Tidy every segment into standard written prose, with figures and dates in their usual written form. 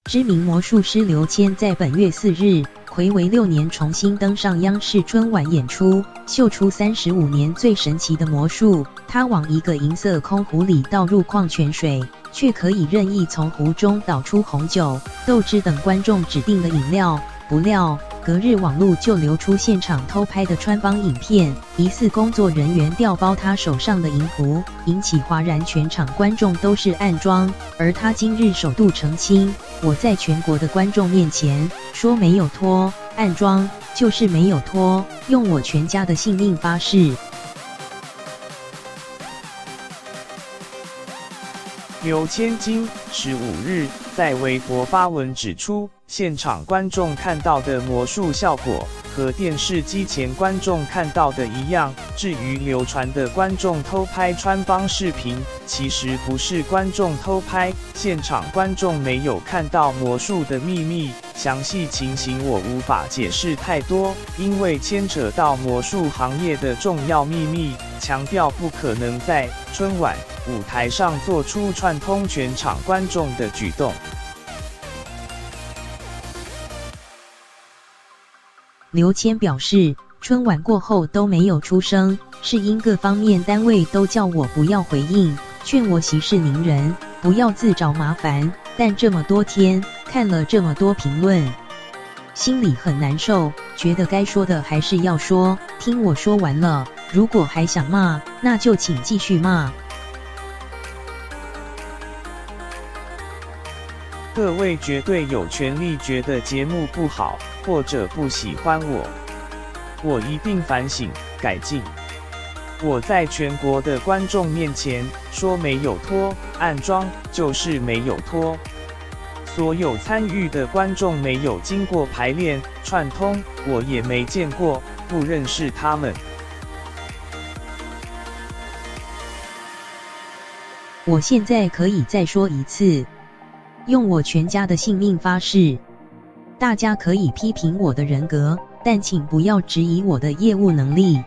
知名魔术师刘谦在本月4日，睽违6年重新登上央视春晚演出，秀出35年最神奇的魔术。他往一个银色空壶里倒入矿泉水，却可以任意从壶中倒出红酒、豆汁等观众指定的饮料。不料，隔日网络就流出现场偷拍的穿帮影片，疑似工作人员调包他手上的银壶，引起哗然，全场观众都是暗装。而他今日首度澄清，我在全国的观众面前说没有脱，暗装就是没有脱，用我全家的性命发誓。刘谦今15日在微博发文指出，现场观众看到的魔术效果和电视机前观众看到的一样。至于流传的观众偷拍穿帮视频，其实不是观众偷拍，现场观众没有看到魔术的秘密。详细情形我无法解释太多，因为牵扯到魔术行业的重要秘密，强调不可能在春晚舞台上做出串通全场观众的举动。刘谦表示，春晚过后都没有出声，是因各方面单位都叫我不要回应，劝我息事宁人，不要自找麻烦。但这么多天看了这么多评论，心里很难受，觉得该说的还是要说。听我说完了，如果还想骂，那就请继续骂。各位绝对有权利觉得节目不好，或者不喜欢我一定反省改进。我在全国的观众面前说没有脱，暗装就是没有脱。所有参与的观众没有经过排练串通，我也没见过，不认识他们。我现在可以再说一次，用我全家的性命发誓。大家可以批评我的人格，但请不要质疑我的业务能力。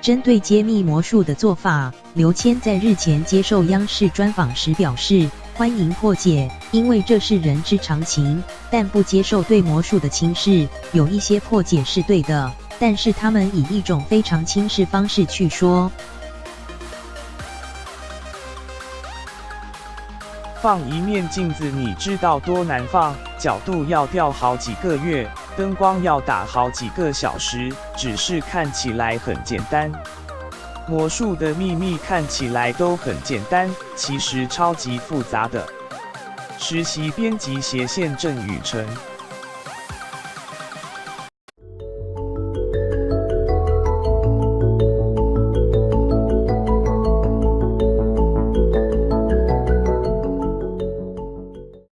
针对揭秘魔术的做法，刘谦在日前接受央视专访时表示，欢迎破解，因为这是人之常情，但不接受对魔术的轻视。有一些破解是对的，但是他们以一种非常轻视方式去说。放一面镜子，你知道多难放？角度要调好几个月，灯光要打好几个小时，只是看起来很简单。魔术的秘密看起来都很简单，其实超级复杂的。实习编辑斜线郑雨辰。